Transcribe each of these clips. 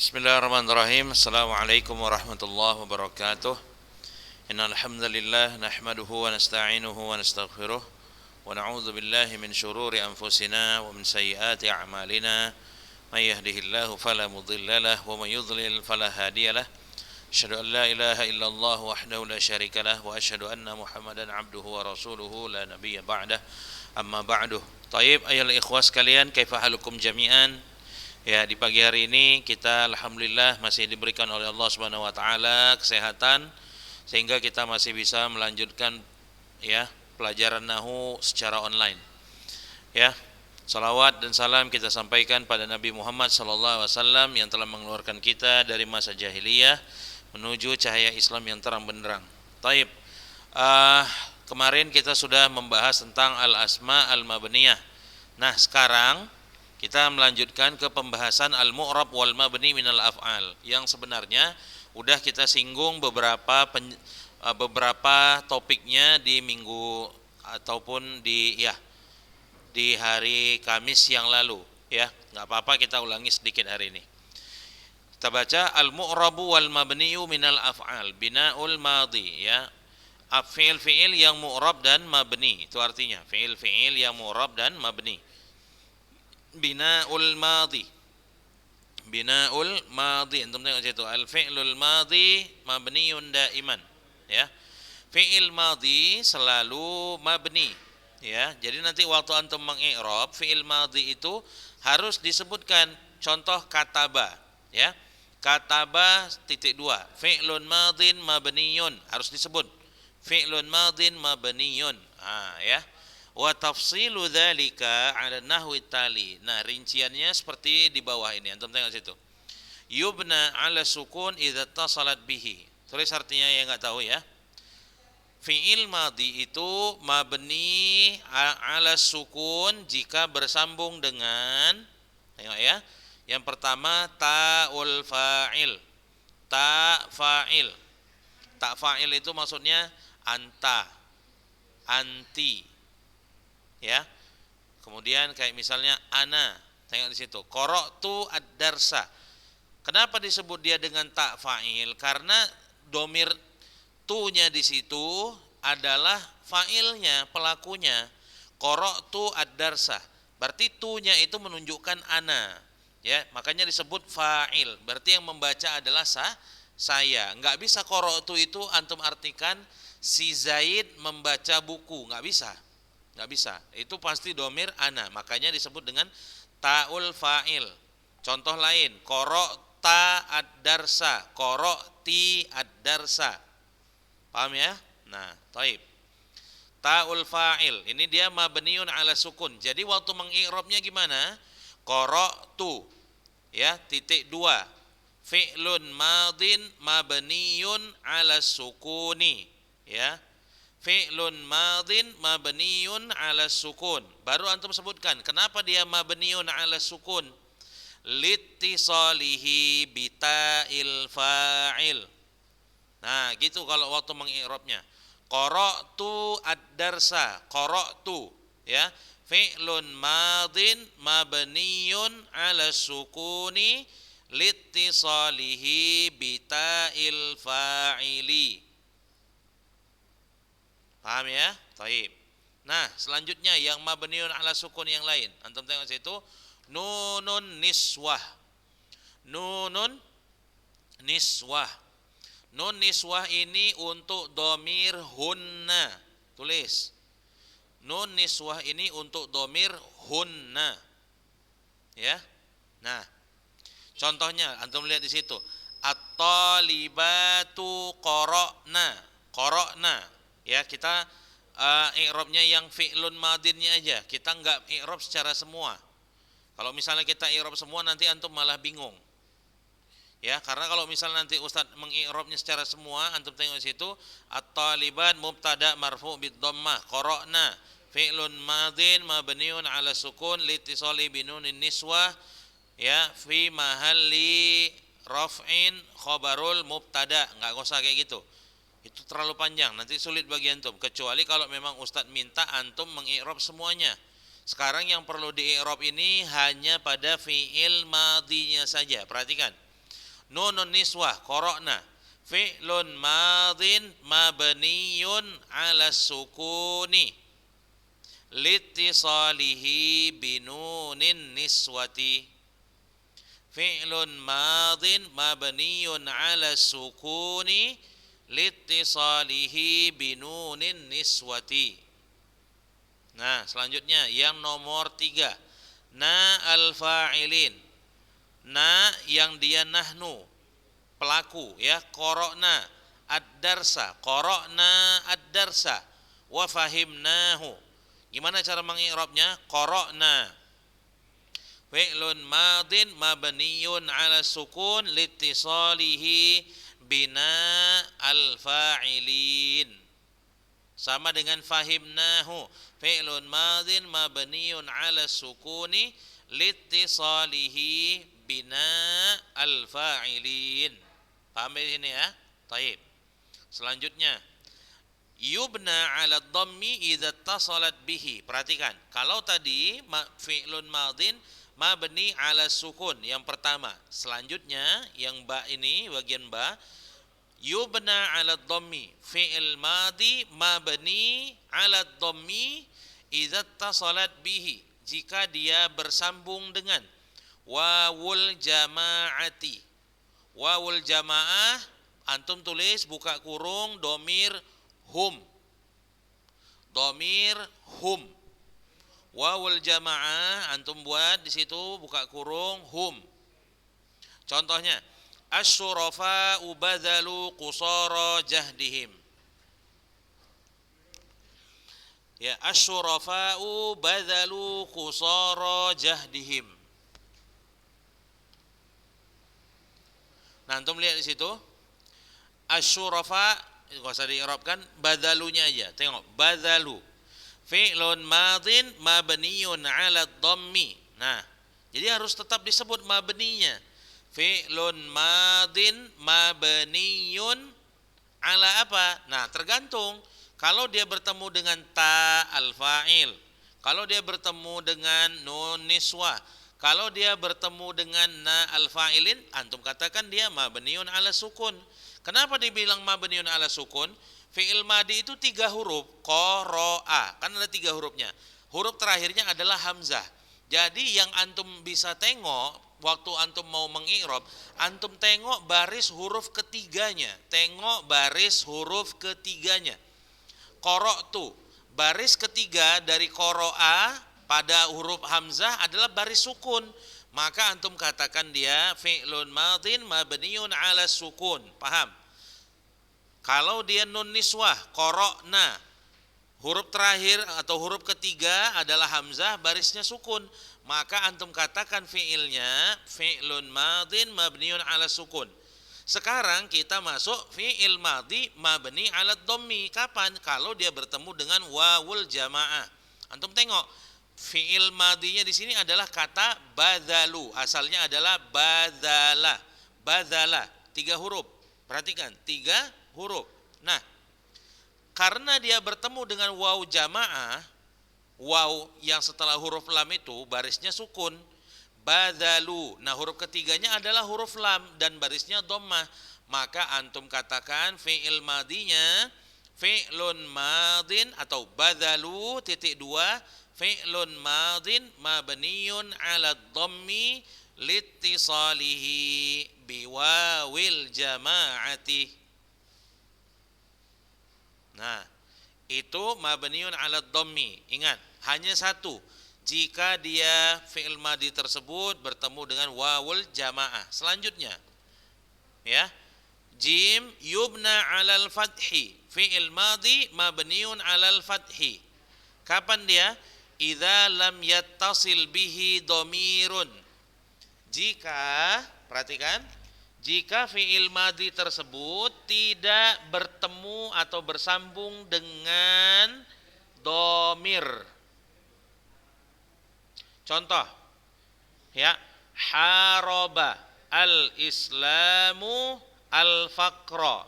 Bismillahirrahmanirrahim. Assalamualaikum warahmatullahi wabarakatuh. Innal hamdalillah nahmaduhu wa nasta'inuhu wa nastaghfiruh wa na'udzu billahi min shururi anfusina wa min sayyiati a'malina. May yahdihillahu fala mudilla lahu wa may yudlil fala hadiyalah. Asyhadu an la ilaha illallah wahdahu la syarika lah wa asyhadu anna Muhammadan abduhu wa rasuluhu la nabiyya ba'dah. Amma ba'du. Taib ayyuhal ikhwas sekalian, kaifa halukum jami'an? Ya, di pagi hari ini kita alhamdulillah masih diberikan oleh Allah Subhanahu wa taala kesehatan sehingga kita masih bisa melanjutkan ya pelajaran nahwu secara online. Ya. Salawat dan salam kita sampaikan pada Nabi Muhammad sallallahu alaihi wasallam yang telah mengeluarkan kita dari masa jahiliyah menuju cahaya Islam yang terang benderang. Taib. Kemarin kita sudah membahas tentang al-asma al-mabniyah. Nah, sekarang kita melanjutkan ke pembahasan al-mu'rab wal mabni minal af'al yang sebenarnya udah kita singgung beberapa topiknya di minggu ataupun di hari Kamis yang lalu ya. Enggak apa-apa kita ulangi sedikit hari ini. Kita baca al-mu'rabu wal mabniyu minal af'al bina'ul madhi ya. Fi'il yang mu'rab dan mabni, itu artinya fi'il yang mu'rab dan mabni. Bina'ul madhi antum tengok situ al-fi'lul madhi mabniyun daiman ya. Fi'il madhi selalu mabni ya. Jadi nanti waktu antum mengi'rab fi'il madhi itu harus disebutkan contoh kataba ya. Kataba (2) fi'lun madhin mabniyun, harus disebut fi'lun madhin mabniyun ya. Wa tafsilu dzalika 'ala nahwi tali. Nah, rinciannya seperti di bawah ini. Antum tengok situ. Yubna 'ala sukun idza tasalat bihi. Tulis artinya yang enggak tahu ya. Fi'il madhi itu mabni 'ala sukun jika bersambung dengan, tengok ya. Yang pertama ta'ul fa'il. Ta fa'il. Ta fa'il itu maksudnya anta, anti. Ya. Kemudian kayak misalnya ana, tengok di situ. Qara'tu ad-darsa. Kenapa disebut dia dengan ta fa'il? Karena domir tu-nya di situ adalah fa'ilnya, pelakunya. Qara'tu ad-darsa. Berarti tu-nya itu menunjukkan ana. Ya, makanya disebut fa'il. Berarti yang membaca adalah saya. Enggak bisa qara'tu itu antum artikan si Zaid membaca buku, enggak bisa. Nggak bisa, itu pasti domir ana, makanya disebut dengan ta'ul fa'il. Contoh lain, qara'ta ad-darsa, qara'ti ad-darsa. Paham ya? Nah, taib. Ta'ul fa'il, ini dia mabniun ala sukun. Jadi waktu mengi'rabnya gimana? Qara'tu ya, (2) fi'lun madin mabniun ala sukuni ya. Fi'lun madin mabniyun 'ala sukun. Baru antum sebutkan kenapa dia mabniyun 'ala sukun? Littisalihi bita'il fa'il. Nah, gitu kalau waktu mengi'rabnya. Qara'tu ad-darsa, qara'tu ya. Fi'lun madin mabniyun 'ala sukuni littisalihi bita'il fa'ili. Paham ya? Taib. Nah, selanjutnya yang mabniun ala sukun yang lain. Antum tengok situ, nunun niswah. Nunun niswah. Nun niswah ini untuk domir hunna. Tulis. Nun niswah ini untuk domir hunna. Ya. Nah, contohnya antum lihat di situ. At-talibatu qara'na. Qara'na. Ya, kita i'rabnya yang fi'lun madinnya aja. Kita enggak i'rab secara semua. Kalau misalnya kita i'rab semua nanti antum malah bingung. Ya, karena kalau misalnya nanti ustaz mengi'rabnya secara semua, antum tengok situ, at-talibat mubtada marfu' bid-dhammah, qara'na fi'lun madin mabniun 'ala sukun litisali binunin niswah ya fi mahalli raf'in khabarul mubtada. Enggak usah kayak gitu. Itu terlalu panjang, nanti sulit bagi antum. Kecuali kalau memang ustaz minta antum mengi'rab semuanya. Sekarang yang perlu di-i'rab ini hanya pada fi'il madhinya saja. Perhatikan. Nunun niswah qara'na. Fi'lun madin mabniyun 'ala sukuni litisalihi binunin niswati. Fi'lun madin mabniyun 'ala sukuni litisalihi binunin niswati. Nah, selanjutnya yang nomor 3. Na al-fa'ilin. Na yang dia nahnu, pelaku ya, qara'na ad-darsa, qara'na ad-darsa wa fahimnahu. Gimana cara mengi'rabnya? Qara'na fi'lun madin mabniyun 'ala sukun litisalihi bina al-fa'ilin. Sama dengan fahimnahu, fi'lun madin mabniyun 'ala sukuni litisalihi bina al-fa'ilin. Paham di sini ya? Taib. Selanjutnya, yubna 'ala dhammi idza tasalat bihi. Perhatikan, kalau tadi fi'lun madin mabni 'ala sukun yang pertama. Selanjutnya yang ba ini, bagian ba, yubna 'ala dhammi, fi'il madi mabni 'ala dhammi idza tasalat bihi, jika dia bersambung dengan wawul jama'ati. Wawul jamaah antum tulis buka kurung domir hum. Domir hum. Wawul jamaah antum buat di situ buka kurung hum. Contohnya, asy-syurafa ubadzalu qusara jahdihim. Ya, asy-syurafa ubadzalu qusara jahdihim. Nah, antum lihat di situ. Asy-syurafa enggak usah diirabkan, badzalunya aja. Tengok, badzalu fi'lun madin mabniyun 'ala dhammi. Nah, jadi harus tetap disebut mabninya. Fi'lun madin mabniyun 'ala apa? Nah, tergantung. Kalau dia bertemu dengan ta al-fa'il, kalau dia bertemu dengan nun niswah, kalau dia bertemu dengan na al-fa'ilin, antum katakan dia mabniun 'ala sukun. Kenapa dibilang mabniun 'ala sukun? Fi'il madi itu 3 huruf, qara'a, kan ada 3 hurufnya. Huruf terakhirnya adalah hamzah. Jadi yang antum bisa tengok waktu antum mau mengi'rab, antum tengok baris huruf ketiganya. Tengok baris huruf ketiganya. Qara'tu, baris ketiga dari qara'a pada huruf hamzah adalah baris sukun. Maka antum katakan dia fi'lun madin mabniun 'ala sukun. Paham? Kalau dia nun niswah, qara'na, huruf terakhir atau huruf ketiga adalah hamzah, barisnya sukun, maka antum katakan fi'ilnya fi'lun madin mabniun 'ala sukun. Sekarang kita masuk fi'il madi mabni 'ala dhammi. Kapan? Kalau dia bertemu dengan wawul jamaah. Antum tengok, fi'il madinya di sini adalah kata badzalu. Asalnya adalah badzala. Badzala, 3 huruf. Perhatikan, 3 huruf. Nah, karena dia bertemu dengan waw jamaah, waw yang setelah huruf lam itu barisnya sukun, badzalu. Nah, huruf ketiganya adalah huruf lam dan barisnya dhammah. Maka antum katakan fi'il madinya fi'lun madin atau badzalu titik 2 fi'lun madin mabniyun 'ala dhammi litisalihi biwawil jama'ati. Nah, itu mabniun 'ala dhammi. Ingat, hanya satu. Jika dia fi'il madi tersebut bertemu dengan wawul jamaah. Selanjutnya, ya. Jim yubna 'alal fathi. Fi'il madi mabniun 'alal fathi. Kapan dia? Idza lam yattasil bihi dhamirun. Jika, perhatikan, jika fi'il madi tersebut tidak bertemu atau bersambung dengan dhamir. Contoh, ya, haraba al-islamu al-faqra.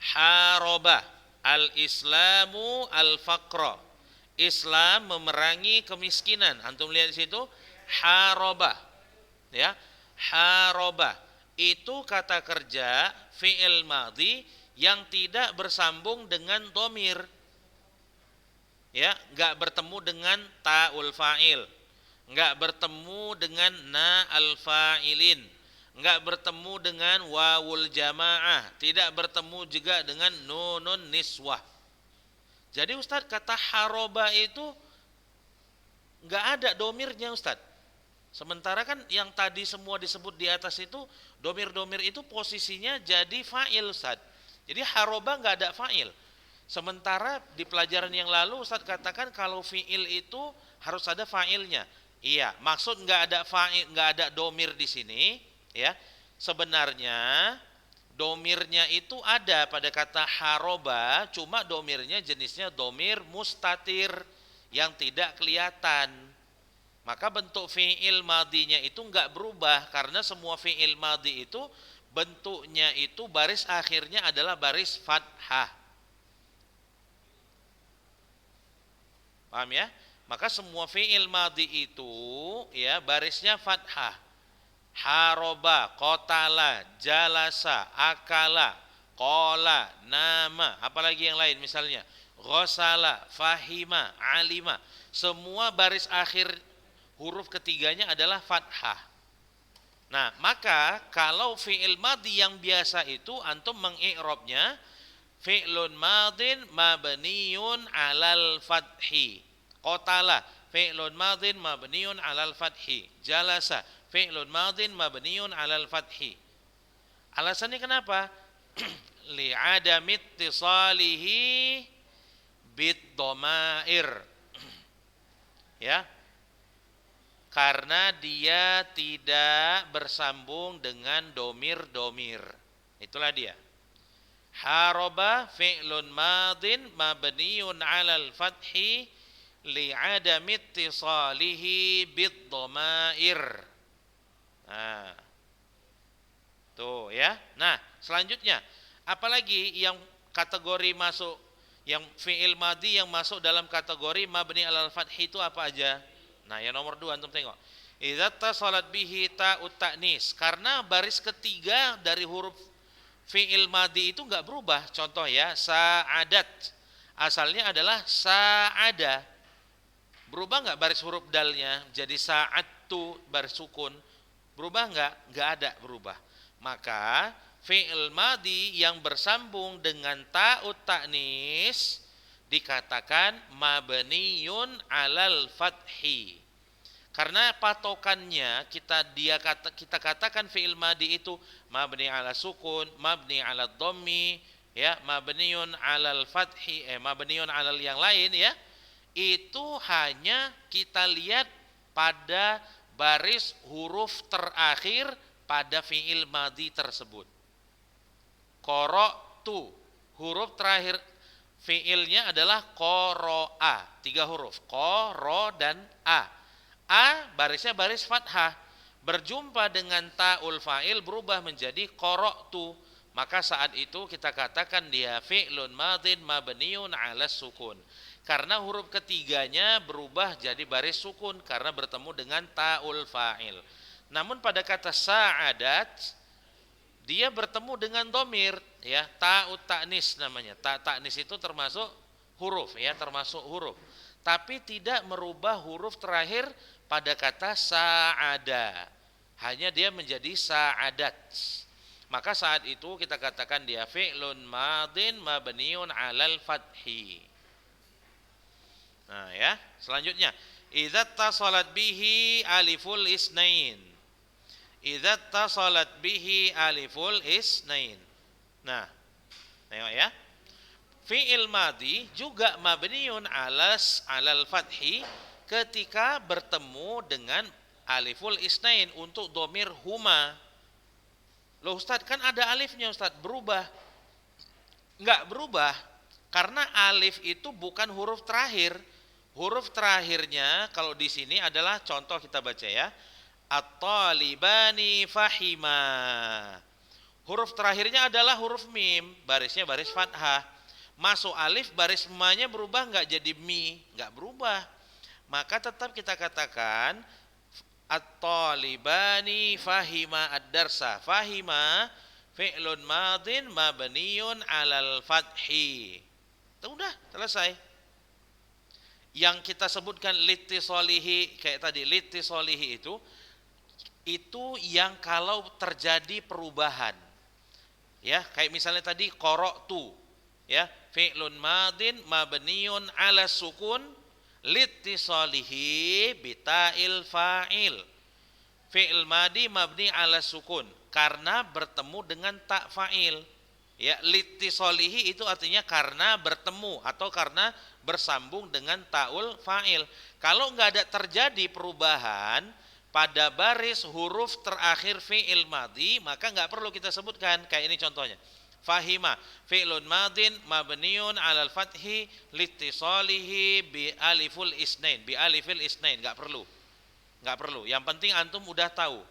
Haraba al-islamu al-faqra. Islam memerangi kemiskinan. Antum lihat di situ, haraba. Ya, haraba. itu kata kerja fi'il madhi yang tidak bersambung dengan domir, ya, nggak bertemu dengan ta'ul fa'il, nggak bertemu dengan na al fa'ilin, nggak bertemu dengan wawul jamaah, tidak bertemu juga dengan nunun niswah. Jadi Ustadz, kata haroba itu nggak ada domirnya Ustadz. Sementara kan yang tadi semua disebut di atas itu, domir-domir itu posisinya jadi fa'il Ustadz. Jadi haroba nggak ada fa'il. Sementara di pelajaran yang lalu Ustadz katakan kalau fi'il itu harus ada fa'ilnya. Iya, maksud nggak ada fa'il, nggak ada domir di sini, ya. Sebenarnya domirnya itu ada pada kata haroba, cuma domirnya jenisnya domir mustatir yang tidak kelihatan. Maka bentuk fi'il madinya itu nggak berubah, karena semua fi'il madi itu bentuknya itu baris akhirnya adalah baris fathah. Paham ya? Maka semua fi'il madi itu ya barisnya fathah. Haroba, qatala, jalasa, akala, qala, nama, apalagi yang lain misalnya, ghasala, fahima, alima. Semua baris akhir huruf ketiganya adalah fathah. Nah, maka kalau fi'il madhi yang biasa itu antum mengi'rabnya fi'lun madhin mabniyun 'alal fathi. Qatala fi'lun madhin mabniyun 'alal fathi. Jalasa fi'lun madhin mabniyun 'alal fathi. Alasannya kenapa? Li'adami ittisalihi bid dhamair. Ya. Karena dia tidak bersambung dengan domir-domir. Itulah dia. Haroba fi'lun madhin mabniyun 'alal fathi li'adami ittisalihi bid dhamair. Nah. Tuh ya. Nah, selanjutnya apalagi yang kategori masuk, yang fi'il madhi yang masuk dalam kategori mabni 'alal fathi itu apa aja? Nah, yang nomor 2 antum tengok. Idza tasalat bihi ta'ut ta'nis. Karena baris ketiga dari huruf fi'il madhi itu enggak berubah. Contoh ya, sa'adat. Asalnya adalah sa'ada. Berubah enggak baris huruf dalnya jadi sa'attu baris sukun? Berubah enggak? Enggak ada berubah. Maka fi'il madhi yang bersambung dengan ta'ut ta'nis dikatakan mabniyun 'alal fathi. Karena patokannya kita katakan fi'il madhi itu mabni 'ala sukun, mabni 'ala dhammi, ya, mabniyun 'alal fathi, mabniyun 'alal yang lain ya. Itu hanya kita lihat pada baris huruf terakhir pada fi'il madhi tersebut. Qara'tu, huruf terakhir fi'ilnya adalah qara'a, 3 huruf, qa, ra, dan a. A barisnya baris fathah, berjumpa dengan ta'ul fa'il berubah menjadi qara'tu. Maka saat itu kita katakan dia fi'lun madhin mabniun 'ala sukun. Karena huruf ketiganya berubah jadi baris sukun karena bertemu dengan ta'ul fa'il. Namun pada kata sa'adat dia bertemu dengan domir, ya, ta'ut ta'nis namanya. Ta'nis itu termasuk huruf, ya, termasuk huruf. Tapi tidak merubah huruf terakhir pada kata sa'ada. Hanya dia menjadi sa'adat. Maka saat itu kita katakan dia fi'lun madhin mabniun 'alal fathi. Nah, ya, selanjutnya idza tasalat bihi aliful isnain. Idza tasalat bihi aliful isnain. Nah, tengok ya. Fi'il madhi juga mabniun 'alal fathi ketika bertemu dengan aliful isnain untuk domir huma. Loh Ustaz, kan ada alifnya Ustaz, berubah. Enggak berubah, karena alif itu bukan huruf terakhir. Huruf terakhirnya kalau di sini adalah contoh kita baca ya. At-talibani fahima. Huruf terakhirnya adalah huruf mim, barisnya baris fathah. Masuk alif, baris ma-nya berubah enggak jadi mi? Enggak berubah. Maka tetap kita katakan At-talibani fahima ad-darsa. Fahima fi'lun madin mabniun 'alal fathi. Itu udah selesai. Yang kita sebutkan litisolihi kayak tadi, litisolihi itu yang kalau terjadi perubahan. Ya, kayak misalnya tadi qara'tu, ya, fi'lun madin mabniun 'ala sukun litisolihi bita'il fa'il. Fi'il madi mabni 'ala sukun karena bertemu dengan tak fa'il. Ya, litisolihi itu artinya karena bertemu atau karena bersambung dengan ta'ul fa'il. Kalau nggak ada terjadi perubahan pada baris huruf terakhir fi'il madi, maka nggak perlu kita sebutkan. Kayak ini contohnya. Fahima fi'lun madin mabniun 'alal fathi litisolihi bi alifil isnain. Nggak perlu. Yang penting antum udah tahu.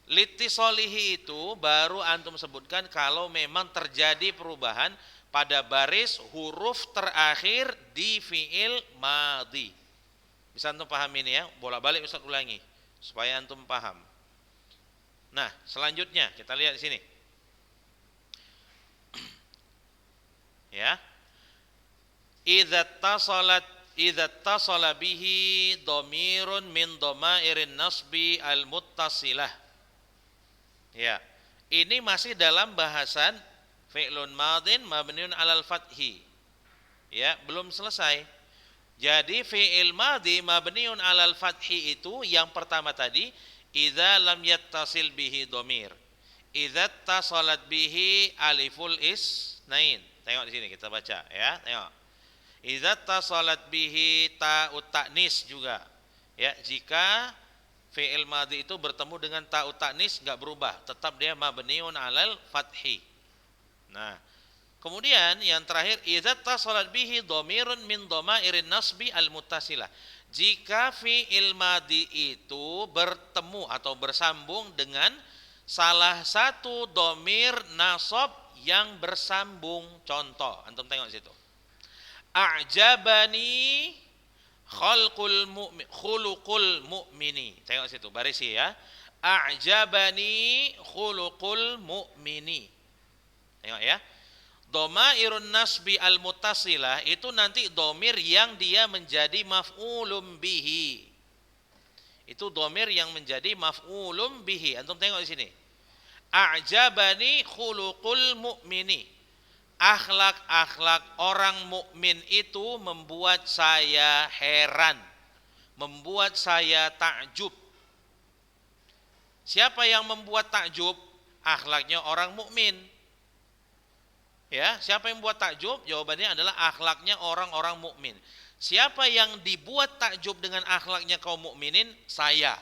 Litisolihi itu baru antum sebutkan kalau memang terjadi perubahan pada baris huruf terakhir di fi'il madhi. Bisa antum paham ini ya? Bolak-balik Ustaz ulangi supaya antum paham. Nah, selanjutnya kita lihat di sini. Ya. Idza tasala bihi dhamirun min dhamairin nasbi al-muttasilah. Ya, ini masih dalam bahasan fi'lun madin mabniun 'alal fathi. Ya, belum selesai. Jadi fi'il madhi mabniun 'alal fathi itu yang pertama tadi idza lam yattasil bihi dhamir. Idza tasalat bihi aliful isnain. Tengok di sini kita baca ya, tengok. Idza tasalat bihi ta'ut ta'nis juga. Ya, jika fi'il madhi itu bertemu dengan ta'ut ta'nis enggak berubah, tetap dia mabniun 'alal fathi. Nah, kemudian yang terakhir idza tasalat bihi dhamirun min dhamairin nasbi al-muttasilah. Jika fi'il madhi itu bertemu atau bersambung dengan salah satu dhamir nasab yang bersambung. Contoh, antum tengok situ. A'jabani khuluqul mu'mini. Tengok situ barisi ya. A'jabani khuluqul mu'mini. Tengok ya. Dhamairun nasbi al-muttasilah itu nanti dhamir yang dia menjadi maf'ulun bihi. Itu dhamir yang menjadi maf'ulun bihi. Antum tengok di sini. A'jabani khuluqul mu'mini. Akhlak-akhlak orang mukmin itu membuat saya heran, membuat saya takjub. Siapa yang membuat takjub? Akhlaknya orang mukmin. Ya, siapa yang membuat takjub? Jawabannya adalah akhlaknya orang-orang mukmin. Siapa yang dibuat takjub dengan akhlaknya kaum mukminin? Saya.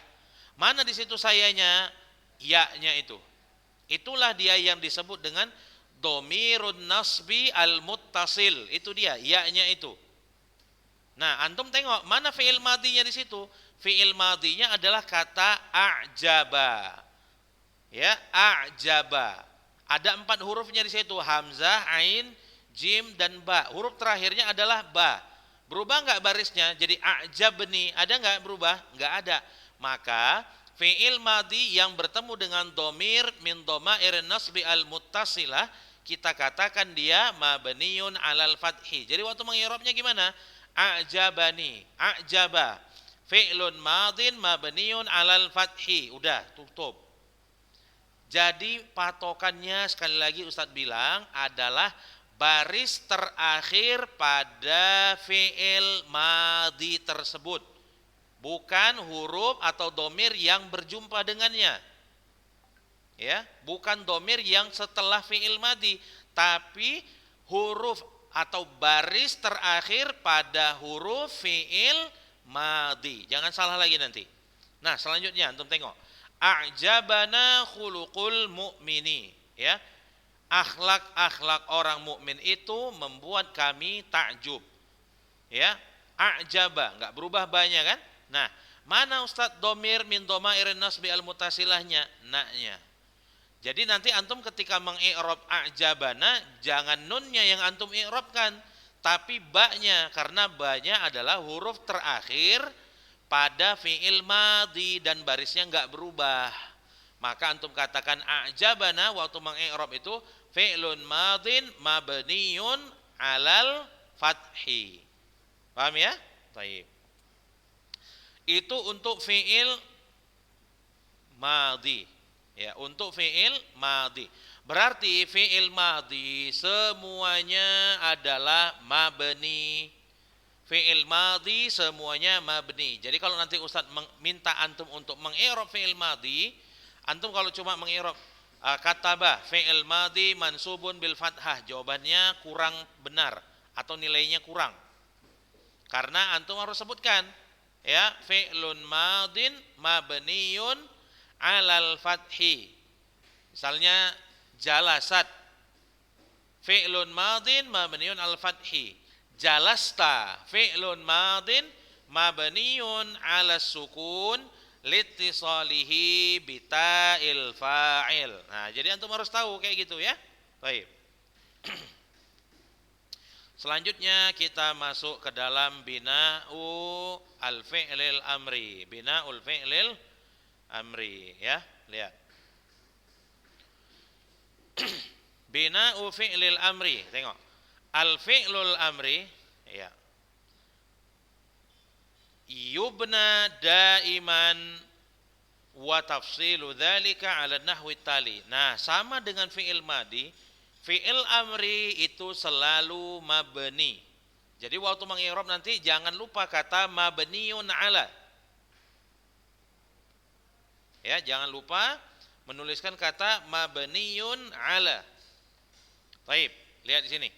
Mana di situ sayanya? Ya-nya itu. Itulah dia yang disebut dengan dhamirun nasbi al-muttasil. Itu dia, ya-nya itu. Nah, antum tengok mana fi'il madhinya di situ? Fi'il madhinya adalah kata a'jaba. Ya, a'jaba. Ada 4 hurufnya di situ, hamzah, ain, jim dan ba. Huruf terakhirnya adalah ba. Berubah enggak barisnya? Jadi a'jabni, ada enggak berubah? Enggak ada. Maka fi'il madhi yang bertemu dengan dhamir min dhamairin nasbi al-muttasilah, kita katakan dia mabniun 'alal fathi. Jadi waktu mengirabnya gimana? A'jabani, a'jaba. Fi'lun madin mabniun 'alal fathi. Udah, tutup. Jadi patokannya sekali lagi Ustadz bilang adalah baris terakhir pada fi'il madhi tersebut. Bukan huruf atau dhamir yang berjumpa dengannya. Ya, bukan dhamir yang setelah fi'il madhi, tapi huruf atau baris terakhir pada huruf fi'il madhi. Jangan salah lagi nanti. Nah, selanjutnya antum tengok. A'jabana khuluqul mu'mini, ya. Akhlak-akhlak orang mukmin itu membuat kami takjub. Ya, a'jaba, enggak berubah banyak kan? Nah, mana Ustadz dhamir min dhamairin nasbi al-muttasilahnya? Na-nya. Jadi nanti antum ketika mengi'rab a'jabana, jangan nunnya yang antum i'rabkan, tapi ba-nya, karena ba-nya adalah huruf terakhir pada fi'il madhi dan barisnya enggak berubah. Maka antum katakan a'jabana waktu mengi'rab itu fi'lun madhin mabniyun alal fathi. Paham ya? Baik. Itu untuk fi'il madhi. Ya, untuk fi'il madhi. Berarti fi'il madhi semuanya adalah mabni. Fi'il madhi semuanya mabni. Jadi kalau nanti Ustaz minta antum untuk mengi'rab fi'il madhi, antum kalau cuma mengi'rab kataba fi'il madhi mansubun bil fathah, jawabannya kurang benar atau nilainya kurang. Karena antum harus sebutkan ya, fi'lun madin mabniyun alal fathi. Misalnya jalasat fi'lun madin mabniyun al fathi. Jalasta fi'lun madin mabniyun ala sukun litisalihi bita'il fa'il. Nah, jadi antum harus tahu kayak gitu ya. Baik. Selanjutnya kita masuk ke dalam bina'u al-fi'lil amri. Bina'ul fi'lil amri ya. Lihat. Bina'u fi'lil amri. Tengok. Al-fi'lul amri ya. Yubna daiman wa tafsilu dzalika 'ala nahwi tali. Nah, sama dengan fi'il madhi, fi'il amri itu selalu mabni. Jadi waktu mengi'rab nanti jangan lupa kata mabniun 'ala. Ya, jangan lupa menuliskan kata mabniun 'ala. Baik, lihat di sini.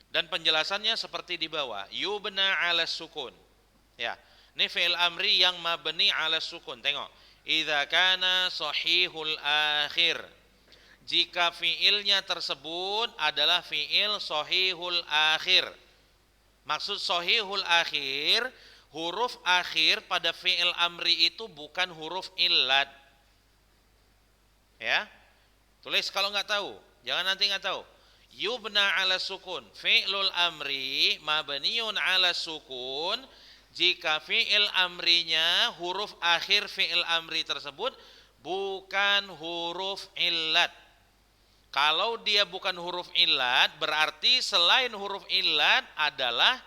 Dan penjelasannya seperti di bawah. Yubna 'ala sukun. Ya. Ini fi'il amri yang mabni 'ala sukun. Tengok. Idza kana sahihul akhir. Jika fi'ilnya tersebut adalah fi'il sahihul akhir. Maksud sahihul akhir, huruf akhir pada fi'il amri itu bukan huruf illat. Ya. Tulis kalau enggak tahu. Jangan nanti enggak tahu. Yubna 'ala sukun, fi'lul amri mabniun 'ala sukun. Jika fi'il amrinya huruf akhir fi'il amri tersebut bukan huruf illat. Kalau dia bukan huruf illat, berarti selain huruf illat adalah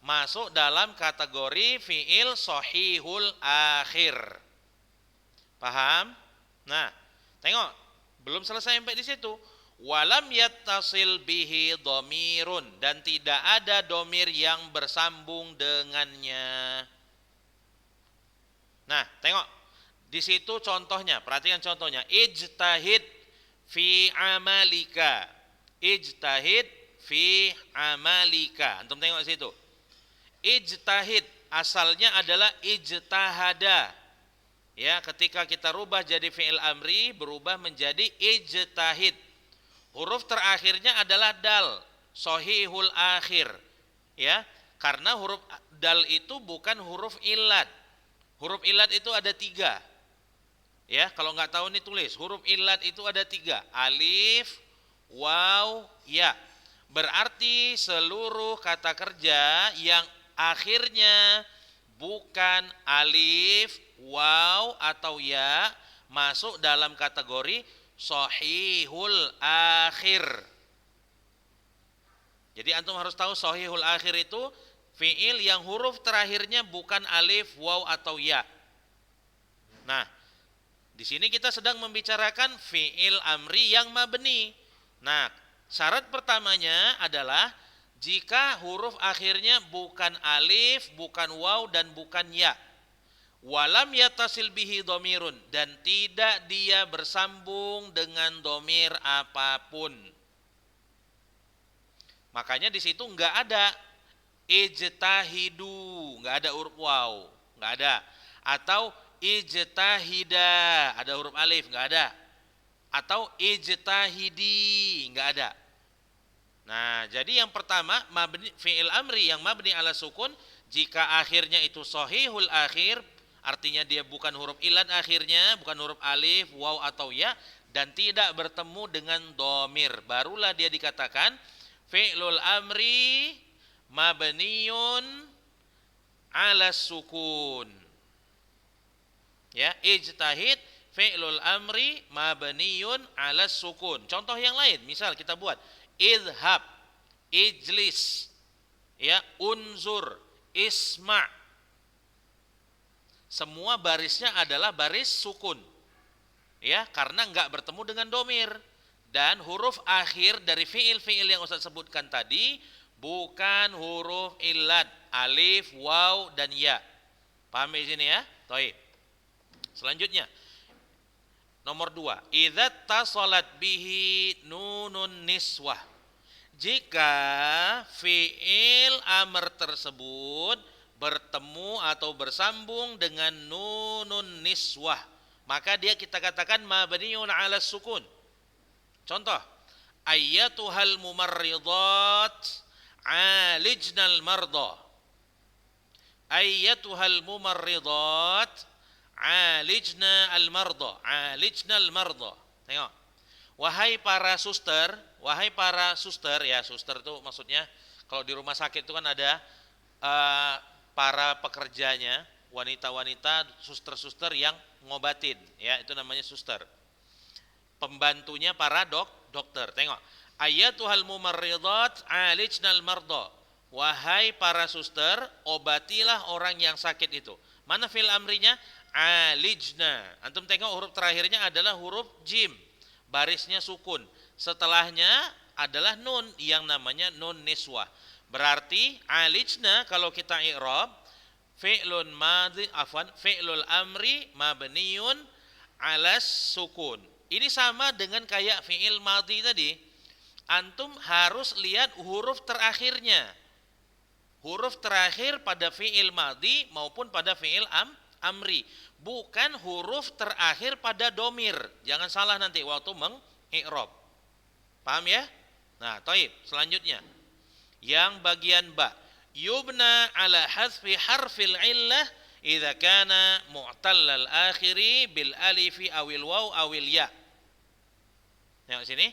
masuk dalam kategori fi'il sahihul akhir. Paham? Nah, tengok, belum selesai sampai di situ. Walam yattasil bihi dhamirun, dan tidak ada domir yang bersambung dengannya. Nah, tengok di situ contohnya, perhatikan contohnya. Ijtahid fi amalika. Ijtahid fi amalika. Antum tengok di situ. Ijtahid asalnya adalah ijtahada. Ya, ketika kita rubah jadi fi'il amri berubah menjadi ijtahid. Huruf terakhirnya adalah dal, sahihul akhir. Ya, karena huruf dal itu bukan huruf illat. Huruf illat itu ada 3. Ya, kalau nggak tahu nih tulis. Huruf illat itu ada 3. Alif, waw, ya. Berarti seluruh kata kerja yang akhirnya bukan alif, waw atau ya masuk dalam kategori sahihul akhir. Jadi antum harus tahu sahihul akhir itu fi'il yang huruf terakhirnya bukan alif, waw atau ya. Nah, di sini kita sedang membicarakan fi'il amri yang mabni. Nah, syarat pertamanya adalah jika huruf akhirnya bukan alif, bukan waw dan bukan ya. Walam yattasil bihi dhamirun, dan tidak dia bersambung dengan dhamir apapun. Makanya di situ enggak ada ijtahidu, enggak ada huruf waw, enggak ada. Atau ijtahida, ada huruf alif, enggak ada. Atau ijtahidi, enggak ada. Nah, jadi yang pertama mabni fi'il amri yang mabni ala sukun, jika akhirnya itu sahihul akhir, artinya dia bukan huruf illat akhirnya, bukan huruf alif, waw atau ya, dan tidak bertemu dengan dhamir, barulah dia dikatakan fi'lul amri mabniun 'ala sukun. Ya, ijtahid fi'lul amri mabniyun 'ala sukun. Contoh yang lain, misal kita buat idhab, ijlis, ya, unzur, isma'. Semua barisnya adalah baris sukun. Ya, karena enggak bertemu dengan domir. Dan huruf akhir dari fi'il-fi'il yang Ustaz sebutkan tadi bukan huruf illat, alif, waw, dan ya. Paham di sini ya? Baik. Selanjutnya, nomor 2, idza tasalat bihi nunun niswah. Jika fi'il amr tersebut bertemu atau bersambung dengan nunun niswah, maka dia kita katakan mabniun 'ala sukun. Contoh, ayyatuhal mumarridat alijnal marda. Ayyatuhal mumarridat alijna al-marda, alijna al-marda. Tengok. Wahai para suster ya, suster itu maksudnya kalau di rumah sakit itu kan ada para pekerjanya, wanita-wanita, suster-suster yang ngobatin, ya, itu namanya suster. Pembantunya para dokter. Tengok. Ayyatuhal mumarridat alijna al-marda. Wahai para suster, obatilah orang yang sakit itu. Mana fil amrinya? Alijna. Antum tengok huruf terakhirnya adalah huruf jim, barisnya sukun. Setelahnya adalah nun yang namanya nun niswah. Berarti alijna kalau kita i'rab fi'lun madhi fi'lul amri mabniun 'alas sukun. Ini sama dengan kayak fi'il madhi tadi. Antum harus lihat huruf terakhirnya. Huruf terakhir pada fi'il madhi maupun pada fi'il amri, bukan huruf terakhir pada domir. Jangan salah nanti waktu mengi'rab. Paham ya? Nah, taib. Selanjutnya, yang bagian ba, yubna ala hadfi harfil illah idza kana mu'tallal akhiri bil alifi awil waw awil ya. Yang sini,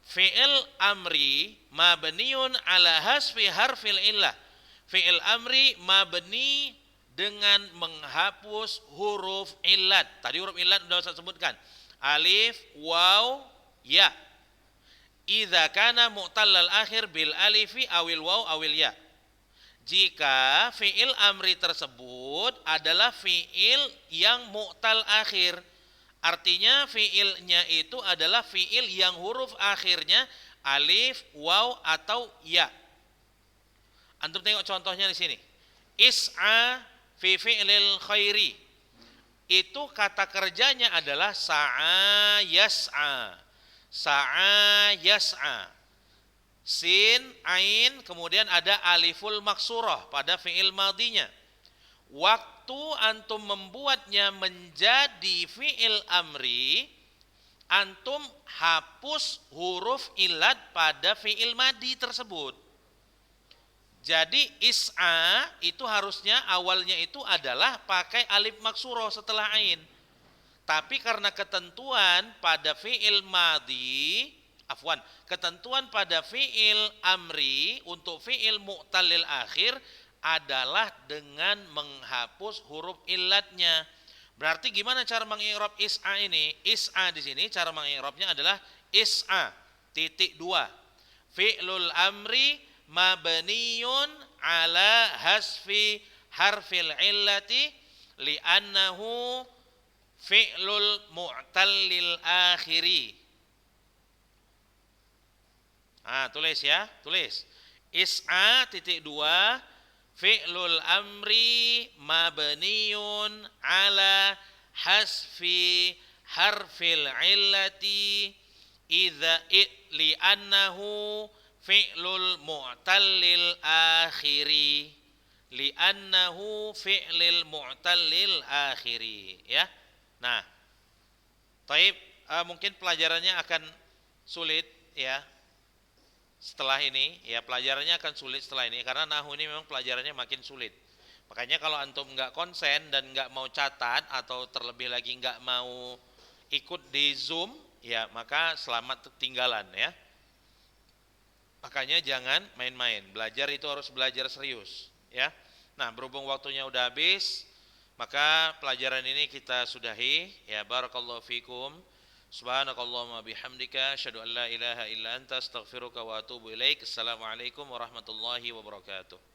fi'il amri mabniun ala hasfi harfil illah. Fi'il amri mabni dengan menghapus huruf illat. Tadi huruf illat sudah saya sebutkan. Alif, waw, ya. Idza kana mu'tallal akhir bil alifi awil waw awil ya. Jika fi'il amri tersebut adalah fi'il yang mu'tal akhir. Artinya fi'ilnya itu adalah fi'il yang huruf akhirnya alif, waw, atau ya. Antum tengok contohnya di sini. Is'a fi fi'lil khairi, itu kata kerjanya adalah sa'a yas'a. Sa'a yas'a. Sin, ain, kemudian ada aliful maksurah pada fi'il madhinya. Waktu antum membuatnya menjadi fi'il amri, antum hapus huruf illat pada fi'il madhi tersebut. Jadi is'a itu harusnya awalnya itu adalah pakai alif maksurah setelah ain. Tapi karena ketentuan pada fi'il madhi, ketentuan pada fi'il amri untuk fi'il mu'talil akhir adalah dengan menghapus huruf illatnya. Berarti gimana cara mengi'rab is'a ini? Is'a di sini cara mengi'rabnya adalah is'a titik 2. Fi'lul amri mabniyun ala hasfi harfil illati li'annahu fi'lul mu'tallil akhiri. Tulis ya, tulis. Is'a titik 2 fi'lul amri mabniyun ala hasfi harfil illati idza li'annahu fi'lul mu'tallil akhiri, li'annahu fi'lil mu'tallil akhiri, ya. Nah, taib, mungkin pelajarannya akan sulit ya setelah ini, ya, pelajarannya akan sulit setelah ini karena nahwu ini memang pelajarannya makin sulit. Makanya kalau antum nggak konsen dan nggak mau catat atau terlebih lagi nggak mau ikut di Zoom, ya maka selamat ketinggalan ya. Makanya jangan main-main. Belajar itu harus belajar serius, ya. Nah, berhubung waktunya udah habis, maka pelajaran ini kita sudahi. Ya, barakallahu fikum. Subhanakallahumma bihamdika asyhadu an la ilaha illa anta astaghfiruka wa atubu ilaik. Assalamualaikum warahmatullahi wabarakatuh.